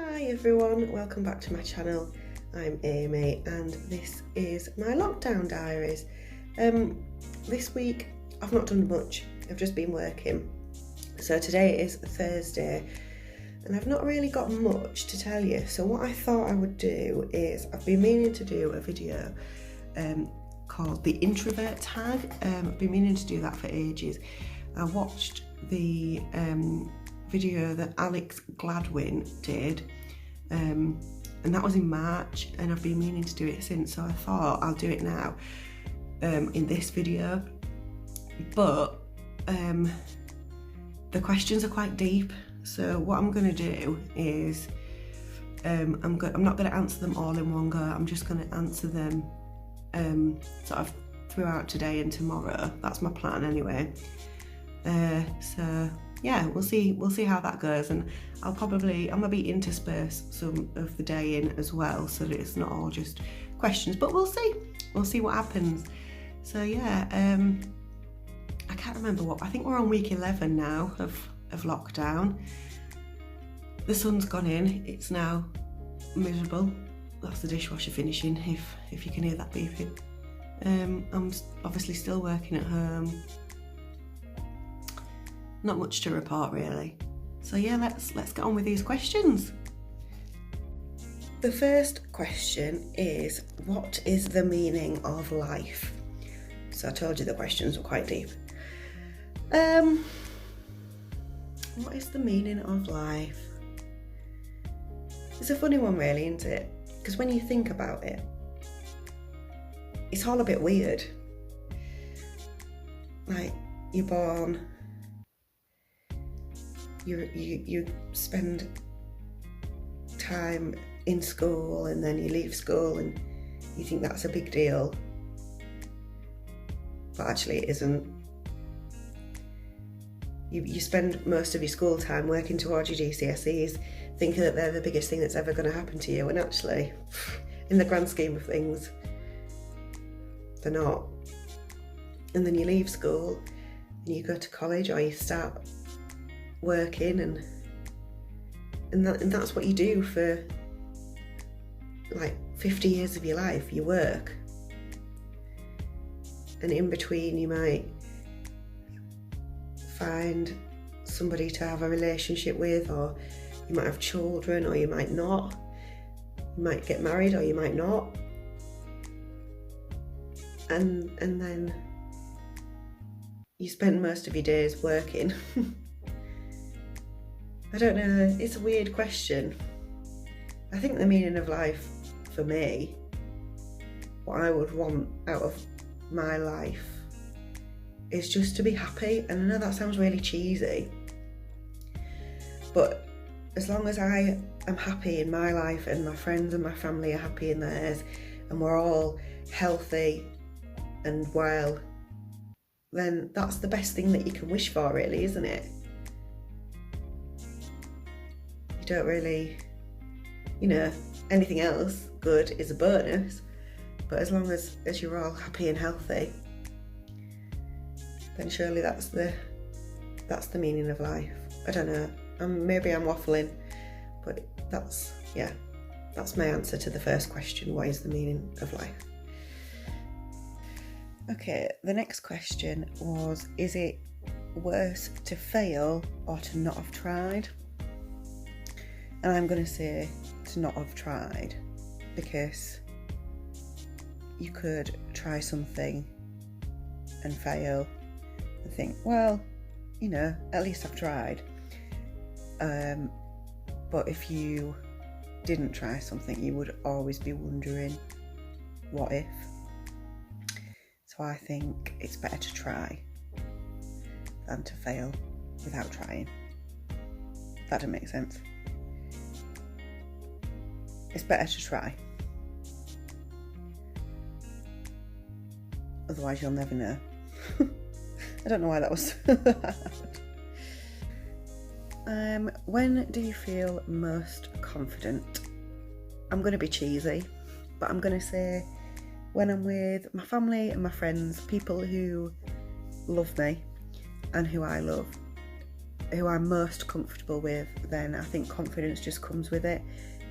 Hi everyone, welcome back to my channel. I'm Amy and this is my lockdown diaries. This week I've not done much, I've just been working. So today is Thursday and I've not really got much to tell you. So what I thought I would do is, I've been meaning to do a video called the Introvert tag. I've been meaning to do that for ages. I watched the video that Gladwin did and that was in March, and I've been meaning to do it since, so I thought I'll do it now in this video. But the questions are quite deep, so what I'm going to do is I'm not going to answer them all in one go. I'm just going to answer them sort of throughout today and tomorrow. That's my plan anyway. So yeah, we'll see how that goes, and I'm gonna be intersperse some of the day in as well, so that it's not all just questions, but we'll see what happens. So yeah, I can't remember I think we're on week 11 now of lockdown. The sun's gone in, it's now miserable. That's the dishwasher finishing, if you can hear that beeping. I'm obviously still working at home. Not much to report really. So yeah, let's get on with these questions. The first question is, what is the meaning of life? So I told you the questions were quite deep. What is the meaning of life? It's a funny one really, isn't it? Because when you think about it, it's all a bit weird. Like, you're born, you spend time in school, and then you leave school and you think that's a big deal, but actually it isn't. You spend most of your school time working towards your GCSEs, thinking that they're the biggest thing that's ever going to happen to you, and actually, in the grand scheme of things, they're not. And then you leave school and you go to college, or you start working, and that's what you do for like 50 years of your life. You work, and in between you might find somebody to have a relationship with, or you might have children, or you might not. You might get married, or you might not, and then you spend most of your days working. I don't know, it's a weird question. I think the meaning of life for me, what I would want out of my life, is just to be happy. And I know that sounds really cheesy, but as long as I am happy in my life, and my friends and my family are happy in theirs, and we're all healthy and well, then that's the best thing that you can wish for really, isn't it? Don't really, anything else good is a bonus, but as long as you're all happy and healthy, then surely that's the meaning of life. I don't know, maybe I'm waffling, but that's my answer to the first question. What is the meaning of life? Okay, the next question was, is it worse to fail or to not have tried? And I'm going to say to not have tried, because you could try something and fail and think, well, at least I've tried. But if you didn't try something, you would always be wondering, what if? So I think it's better to try than to fail without trying. That doesn't make sense. It's better to try. Otherwise you'll never know. I don't know why that was so hard. When do you feel most confident? I'm going to be cheesy, but I'm going to say when I'm with my family and my friends, people who love me and who I love. who I'm most comfortable with, then I think confidence just comes with it,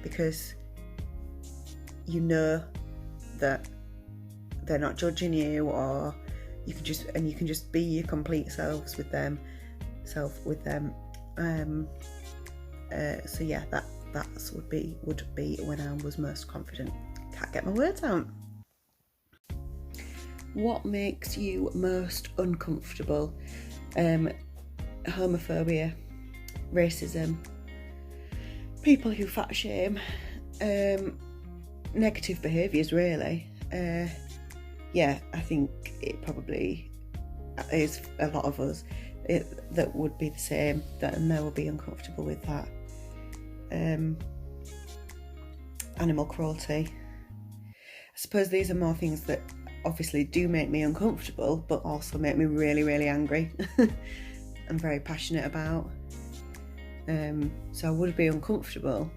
because you know that they're not judging you, or you can just be your complete self with them. So yeah, that would be when I was most confident. Can't get my words out. What makes you most uncomfortable? Homophobia, racism, people who fat shame, negative behaviours really. Yeah, I think it probably is a lot of us that would be the same, and they will be uncomfortable with that. Animal cruelty. I suppose these are more things that obviously do make me uncomfortable, but also make me really, really angry. I'm very passionate about. So I would be uncomfortable,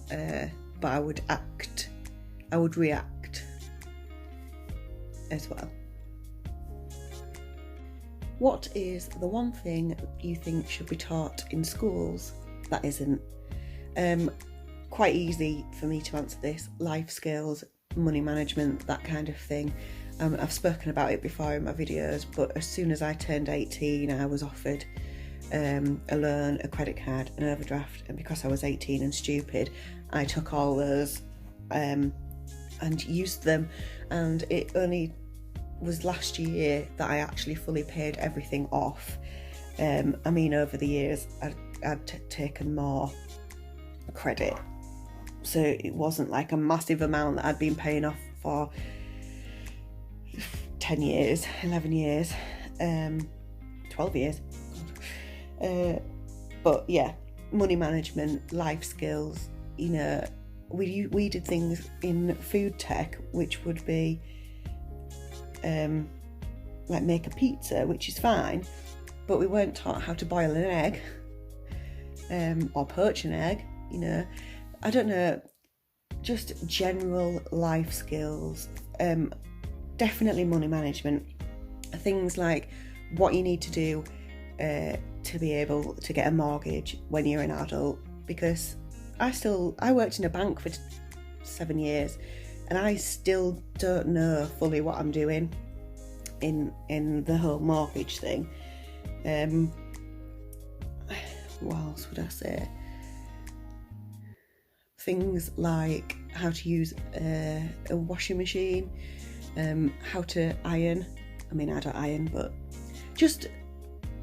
but I would react as well. What is the one thing you think should be taught in schools that isn't? Quite easy for me to answer this. Life skills, money management, that kind of thing. I've spoken about it before in my videos, but as soon as I turned 18, I was offered a loan, a credit card, an overdraft, and because I was 18 and stupid, I took all those and used them, and it only was last year that I actually fully paid everything off. I mean, over the years I'd taken more credit, so it wasn't like a massive amount that I'd been paying off for 10 years, 11 years, 12 years. But yeah, money management, life skills, you know, we did things in food tech, which would be like make a pizza, which is fine, but we weren't taught how to boil an egg, or poach an egg, you know. I don't know, just general life skills. Definitely money management, things like what you need to do to be able to get a mortgage when you're an adult, because I worked in a bank for 7 years and I still don't know fully what I'm doing in the whole mortgage thing. What else would I say? Things like how to use a washing machine, how to iron. I mean, I don't iron, but just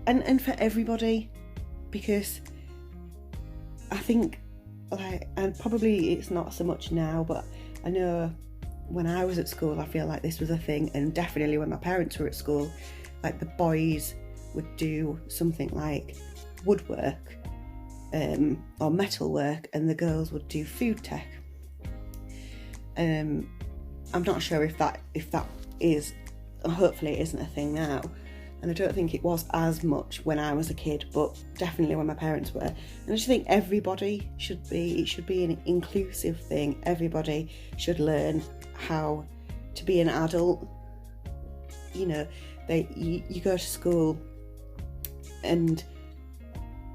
and for everybody, because I think, like, and probably it's not so much now, but I know when I was at school, I feel like this was a thing, and definitely when my parents were at school, like the boys would do something like woodwork or metalwork, and the girls would do food tech. I'm not sure if that is, hopefully it isn't a thing now, and I don't think it was as much when I was a kid, but definitely when my parents were. And I just think everybody should be an inclusive thing. Everybody should learn how to be an adult. You know, you go to school and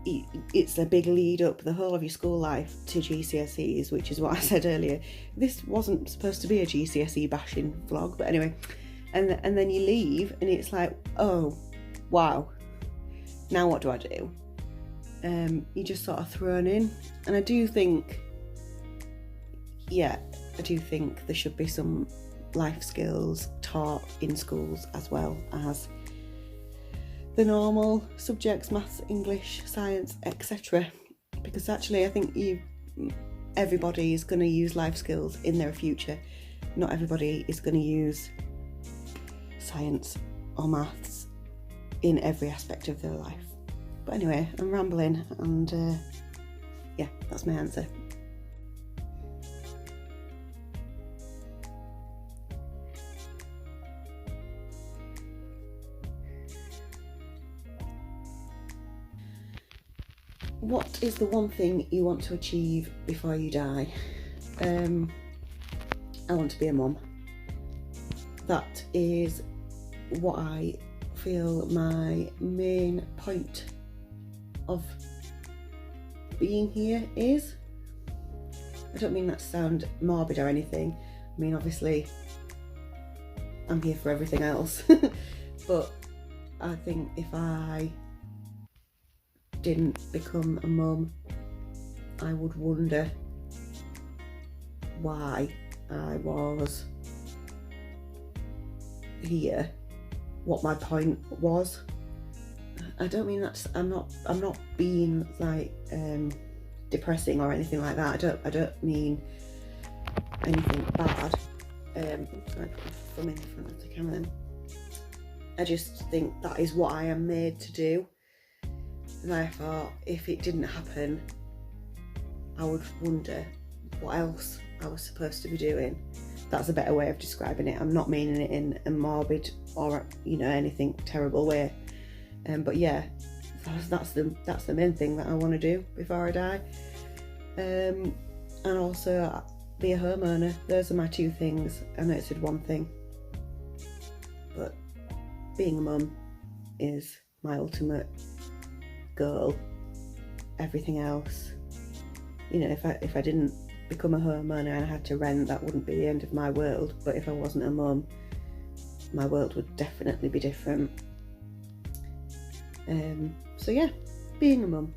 it's a big lead up the whole of your school life to GCSEs, which is what I said earlier. This wasn't supposed to be a GCSE bashing vlog, but anyway, and then you leave and it's like, oh wow, now what do I do? You're just sort of thrown in. And I do think there should be some life skills taught in schools as well as the normal subjects, maths, English, science, etc. Because actually I think everybody is going to use life skills in their future. Not everybody is going to use science or maths in every aspect of their life. But anyway, I'm rambling, and yeah, that's my answer. What is the one thing you want to achieve before you die? I want to be a mum. That is what I feel my main point of being here is. I don't mean that to sound morbid or anything. I mean, obviously, I'm here for everything else. But I think if I didn't become a mum, I would wonder why I was here, what my point was. I don't mean that I'm not being like depressing or anything like that. I don't mean anything bad. Oops, I put my thumb in front of the camera then. I just think that is what I am made to do. And I thought if it didn't happen, I would wonder what else I was supposed to be doing. That's a better way of describing it. I'm not meaning it in a morbid or, you know, anything terrible way. But yeah, that's the main thing that I want to do before I die. And also be a homeowner. Those are my two things. I know it said one thing, but being a mum is my ultimate goal. Everything else, you know, if I didn't become a homeowner and I had to rent, that wouldn't be the end of my world. But if I wasn't a mum, my world would definitely be different. So yeah, being a mum.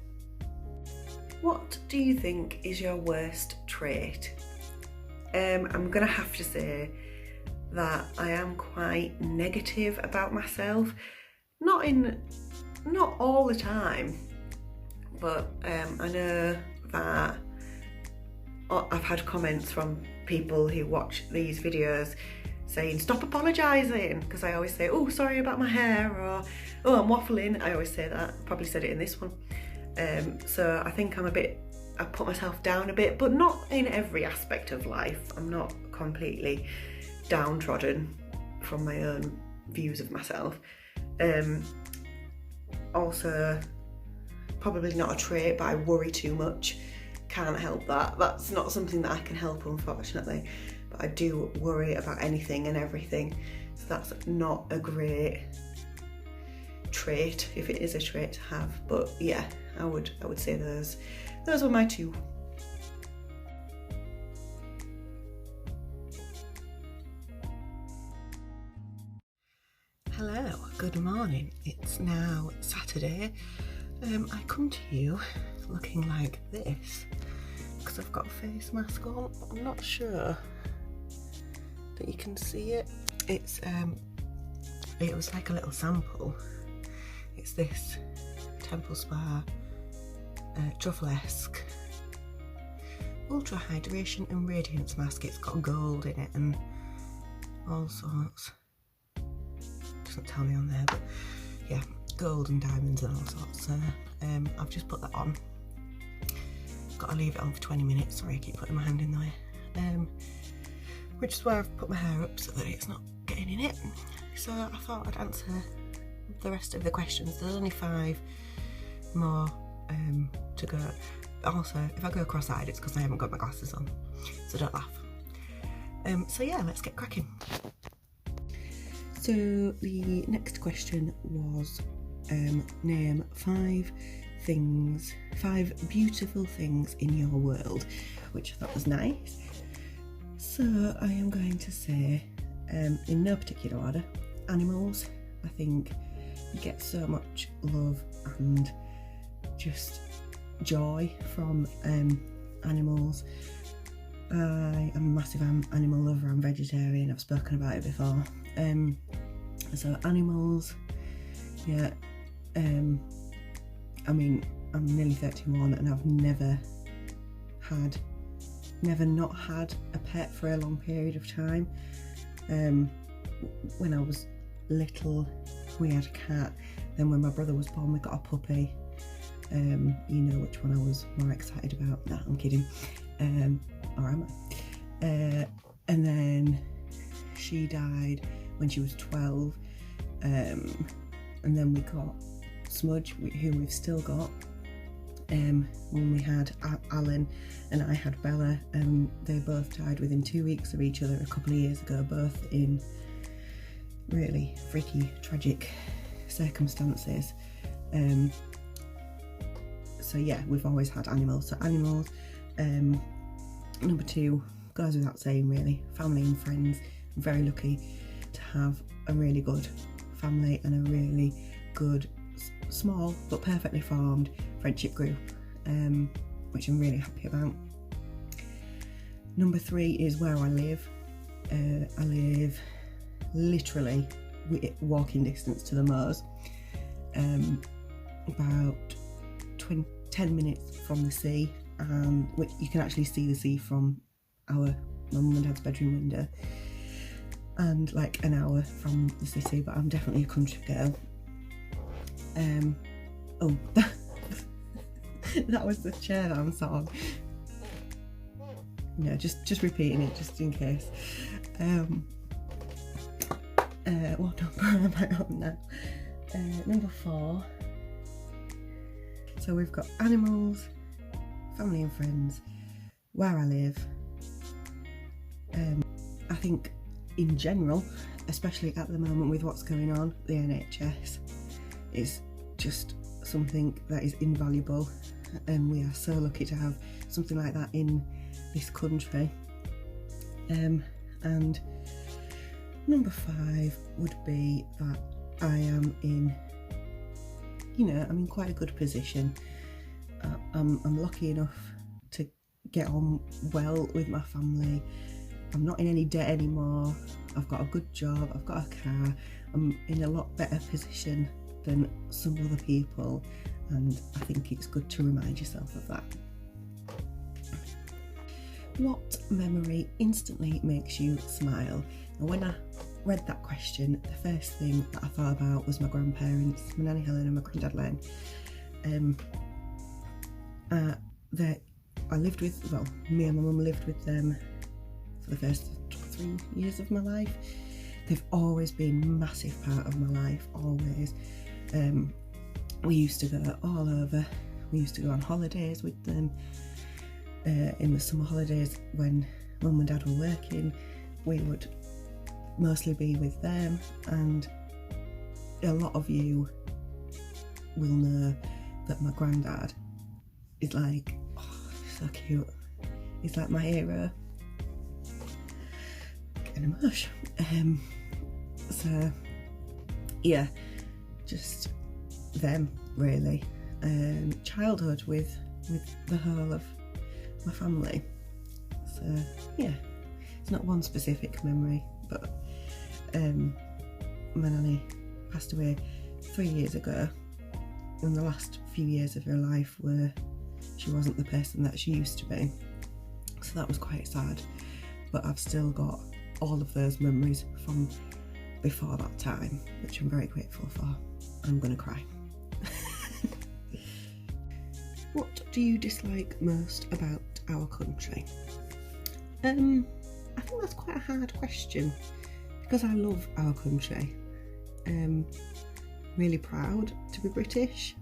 What do you think is your worst trait? I'm gonna have to say that I am quite negative about myself. Not all the time, but I know that I've had comments from people who watch these videos saying stop apologising, because I always say, oh, sorry about my hair, or oh, I'm waffling. I always say that. Probably said it in this one. So I think I put myself down a bit, but not in every aspect of life. I'm not completely downtrodden from my own views of myself. Also, probably not a trait, but I worry too much. Can't help that. That's not something that I can help, unfortunately. But I do worry about anything and everything. So that's not a great trait, if it is a trait to have. But yeah, I would say those were my two. Hello, good morning. It's now Saturday. I come to you looking like this because I've got a face mask on. I'm not sure that you can see it. It was like a little sample. It's this Temple Spa Truffle-esque Ultra Hydration and Radiance Mask. It's got gold in it and all sorts. Doesn't tell me on there, but yeah, gold and diamonds and all sorts. So I've just put that on. Got to leave it on for 20 minutes. Sorry, I keep putting my hand in the way. Which is why I've put my hair up so that it's not getting in it. So I thought I'd answer the rest of the questions. There's only 5 more to go. Also, if I go cross-eyed, it's because I haven't got my glasses on, so don't laugh. So yeah, let's get cracking. So the next question was name 5 beautiful things in your world, which I thought was nice. So I am going to say, in no particular order, animals. I think you get so much love and just joy from animals. I am a massive animal lover. I'm vegetarian. I've spoken about it before. So animals, yeah. I mean, I'm nearly 31 and I've never not had a pet for a long period of time. When I was little, we had a cat. Then when my brother was born, we got a puppy. You know which one I was more excited about. Nah, I'm kidding. Or am I? And then she died when she was 12. And then we got Smudge, who we've still got. When we had Alan and I had Bella, and they both died within 2 weeks of each other a couple of years ago, both in really freaky, tragic circumstances. So yeah, we've always had animals. So animals. Number 2 goes without saying really, family and friends. I'm very lucky to have a really good family and a really good, small but perfectly formed friendship group, which I'm really happy about. Number 3 is where I live. I live literally walking distance to the moors, about 10 minutes from the sea, and you can actually see the sea from our mum and dad's bedroom window, and like an hour from the city, but I'm definitely a country girl. Oh, that was the chair that I'm sat on. No, just repeating it just in case. What number am I on now? Number 4. So we've got animals, family and friends, where I live. I think in general, especially at the moment with what's going on, the NHS is just something that is invaluable, and we are so lucky to have something like that in this country. And number 5 would be that I am in, I'm in quite a good position. I'm lucky enough to get on well with my family. I'm not in any debt anymore. I've got a good job, I've got a car. I'm in a lot better position than some other people, and I think it's good to remind yourself of that. What memory instantly makes you smile? And when I read that question, the first thing that I thought about was my grandparents, my nanny Helen and my granddad Len. I lived with, me and my mum lived with them for the first 3 years of my life. They've always been a massive part of my life, always. We used to go all over. We used to go on holidays with them. In the summer holidays when mum and dad were working, we would mostly be with them, and a lot of you will know that my granddad is like, so cute. He's like my hero. Getting emotional. So yeah, just them really. Childhood with the whole of my family. So yeah, it's not one specific memory, but my nanny passed away 3 years ago, and the last few years of her life were, she wasn't the person that she used to be, so that was quite sad. But I've still got all of those memories from before that time, which I'm very grateful for. I'm gonna cry. What do you dislike most about our country? I think that's quite a hard question, because I love our country. Really proud to be British.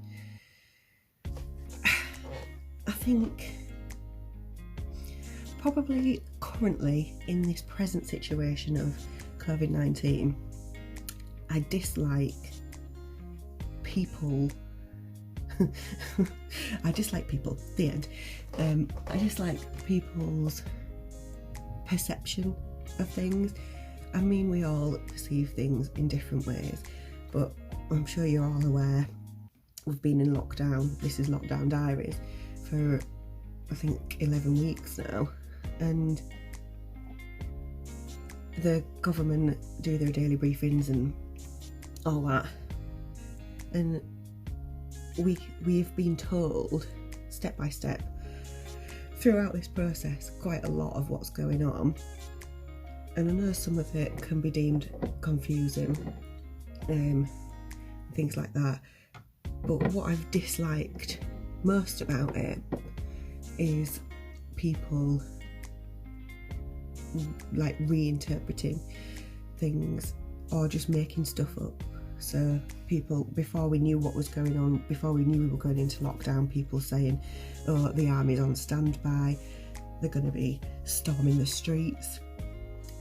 I think probably currently in this present situation of COVID-19, I dislike people. I dislike people, the end. I dislike people's perception of things. I mean, we all perceive things in different ways, but I'm sure you're all aware we've been in lockdown. This is Lockdown Diaries for I think 11 weeks now, and the government do their daily briefings and all that, and we've been told step by step throughout this process quite a lot of what's going on, and I know some of it can be deemed confusing, things like that, but what I've disliked most about it is people like reinterpreting things or just making stuff up. So people, before we knew what was going on, before we knew we were going into lockdown, people saying, oh, the army's on standby, they're going to be storming the streets.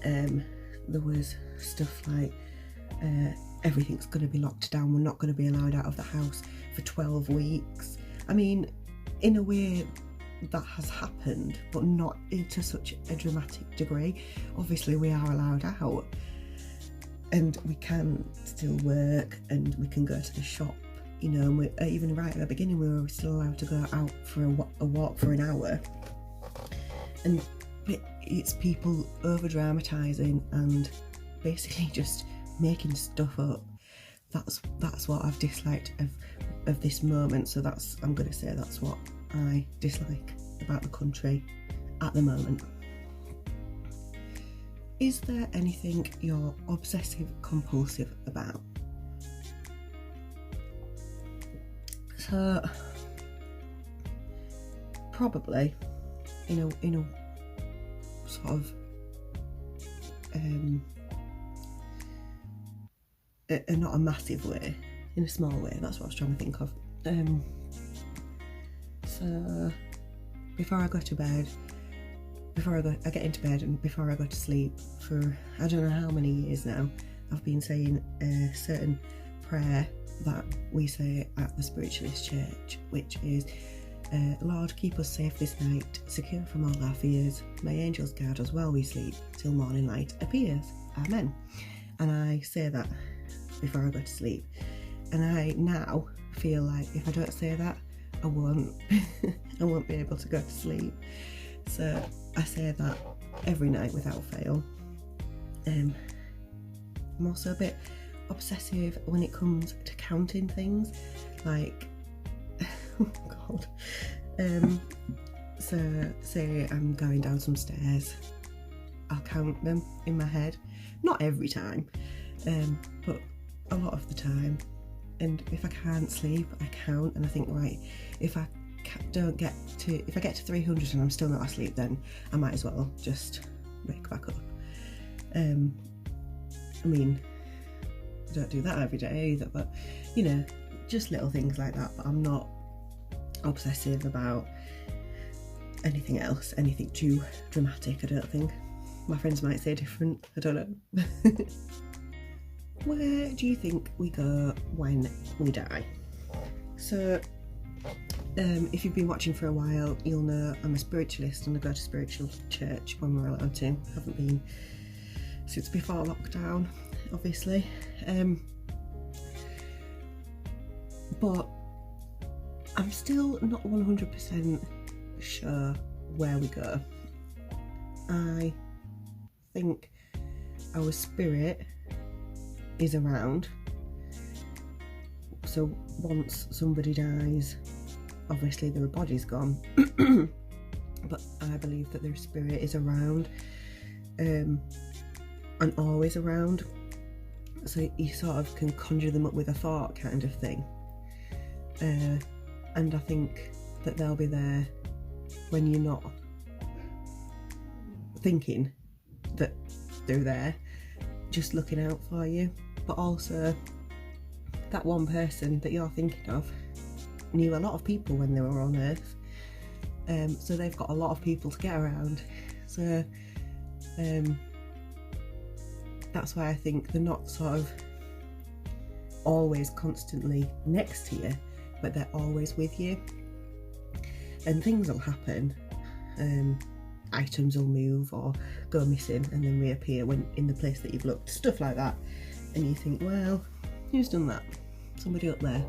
There was stuff like everything's going to be locked down, we're not going to be allowed out of the house for 12 weeks. I mean, in a way that has happened, but not to such a dramatic degree. Obviously we are allowed out and we can still work and we can go to the shop, you know, and even right at the beginning we were still allowed to go out for a walk for an hour. And it's people over dramatising and basically just making stuff up. That's what I've disliked of this moment. So I'm going to say that's what I dislike about the country at the moment. Is there anything you're obsessive compulsive about? So probably in a sort of not a massive way, in a small way. That's what I was trying to think of. So before I go to bed, I get into bed and before I go to sleep, for I don't know how many years now, I've been saying a certain prayer that we say at the Spiritualist Church, which is, Lord, keep us safe this night, secure from all our fears. May angels guard us while we sleep, till morning light appears. Amen. And I say that before I go to sleep. And I now feel like if I don't say that, I won't be able to go to sleep. So I say that every night without fail. I'm also a bit obsessive when it comes to counting things, like oh god. So say I'm going down some stairs, I'll count them in my head. Not every time, but a lot of the time. And if I can't sleep, I count and I think, right, if I get to 300 and I'm still not asleep, then I might as well just wake back up. I mean, I don't do that every day either, but you know, just little things like that. But I'm not obsessive about anything else, anything too dramatic, I don't think. My friends might say different, I don't know. Where do you think we go when we die? So if you've been watching for a while, you'll know I'm a spiritualist and I go to spiritual church when we're allowed to. Haven't been since before lockdown, obviously. But I'm still not 100% sure where we go. I think our spirit is around. So once somebody dies, obviously their body's gone. But I believe that their spirit is around, and always around. So you sort of can conjure them up with a thought kind of thing. And I think that they'll be there when you're not thinking that they're there, just looking out for you. But also, that one person that you're thinking of knew a lot of people when they were on Earth. So they've got a lot of people to get around. So that's why I think they're not sort of always constantly next to you, but they're always with you. And things will happen. Items will move or go missing and then reappear when in the place that you've looked, stuff like that. And you think, well, who's done that? Somebody up there.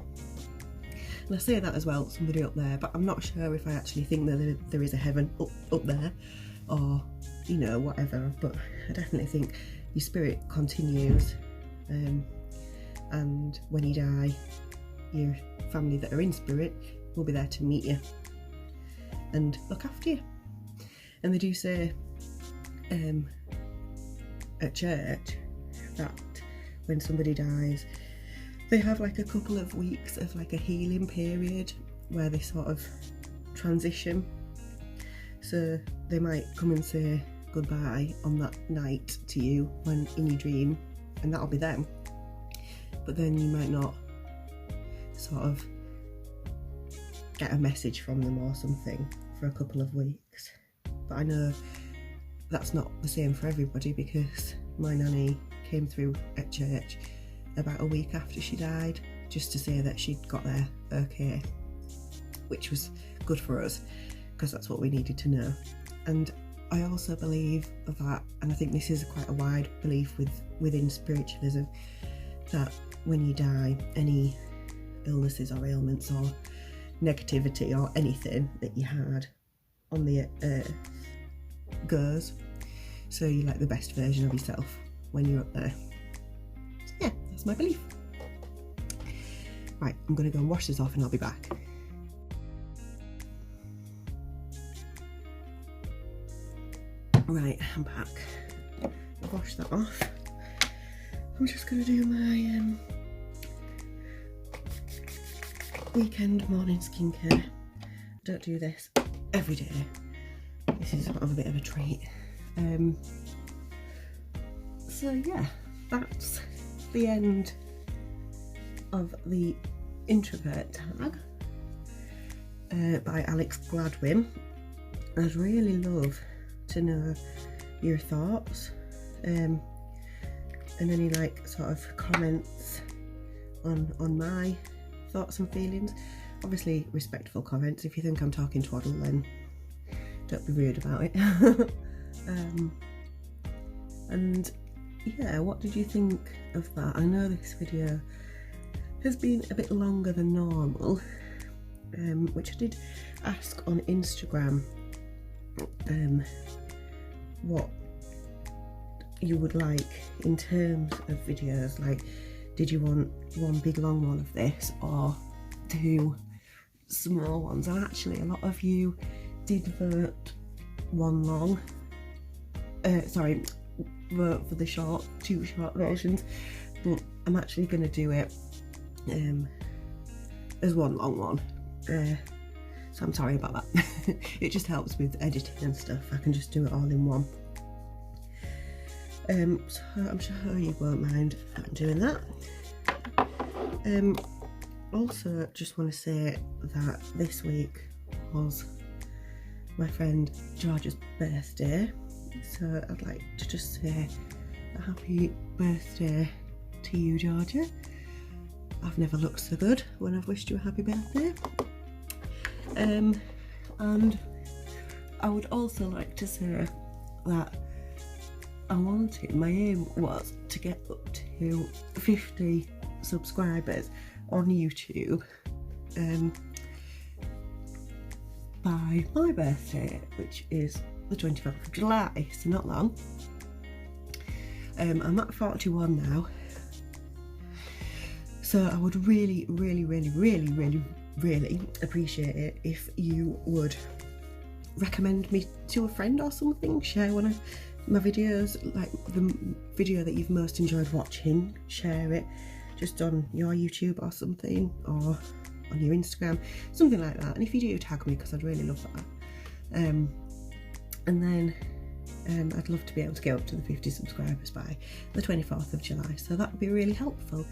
And I say that as well, somebody up there, but I'm not sure if I actually think that there is a heaven up there, or, you know, whatever. But I definitely think your spirit continues, and when you die, your family that are in spirit will be there to meet you and look after you. And they do say at church that when somebody dies, they have like a couple of weeks of like a healing period where they sort of transition. So they might come and say goodbye on that night to you when in your dream, and that'll be them. But then you might not sort of get a message from them or something for a couple of weeks. But I know that's not the same for everybody, because my nanny came through at church about a week after she died, just to say that she'd got there okay, which was good for us, because that's what we needed to know. And I also believe that, and I think this is quite a wide belief within spiritualism, that when you die, any illnesses or ailments or negativity or anything that you had on the earth goes, so you're like the best version of yourself when you're up there. So yeah, that's my belief. Right, I'm going to go and wash this off and I'll be back. Right, I'm back. I've washed that off. I'm just going to do my weekend morning skincare. I don't do this every day. This is sort of a bit of a treat. So yeah, that's the end of the Introvert tag by Alex Gladwin. I'd really love to know your thoughts and any like sort of comments on my thoughts and feelings. Obviously respectful comments. If you think I'm talking twaddle, then don't be rude about it. And yeah, what did you think of that? I know this video has been a bit longer than normal, which I did ask on Instagram what you would like in terms of videos. Like, did you want one big long one of this or 2 small ones? And actually a lot of you did vote one long, vote for the 2 short versions, but I'm actually going to do it as one long one, so I'm sorry about that. It just helps with editing and stuff. I can just do it all in one. So I'm sure you won't mind doing that. Also just want to say that this week was my friend George's birthday, so I'd like to just say a happy birthday to you, Georgia. I've never looked so good when I've wished you a happy birthday. And I would also like to say that my aim was to get up to 50 subscribers on YouTube by my birthday, which is the 24th of July, so not long. I'm at 41 now, so I would really appreciate it if you would recommend me to a friend or something. Share one of my videos, like the video that you've most enjoyed watching, share it just on your YouTube or something, or on your Instagram, something like that. And if you do, tag me, because I'd really love that. And then I'd love to be able to get up to the 50 subscribers by the 24th of July, so that would be really helpful.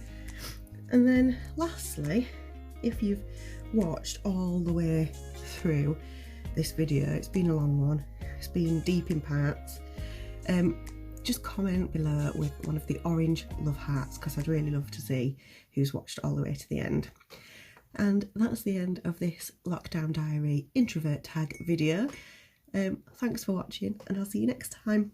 And then lastly, if you've watched all the way through this video, it's been a long one, it's been deep in parts, just comment below with one of the orange love hearts, because I'd really love to see who's watched all the way to the end. And that's the end of this lockdown diary introvert tag video. Thanks for watching, and I'll see you next time.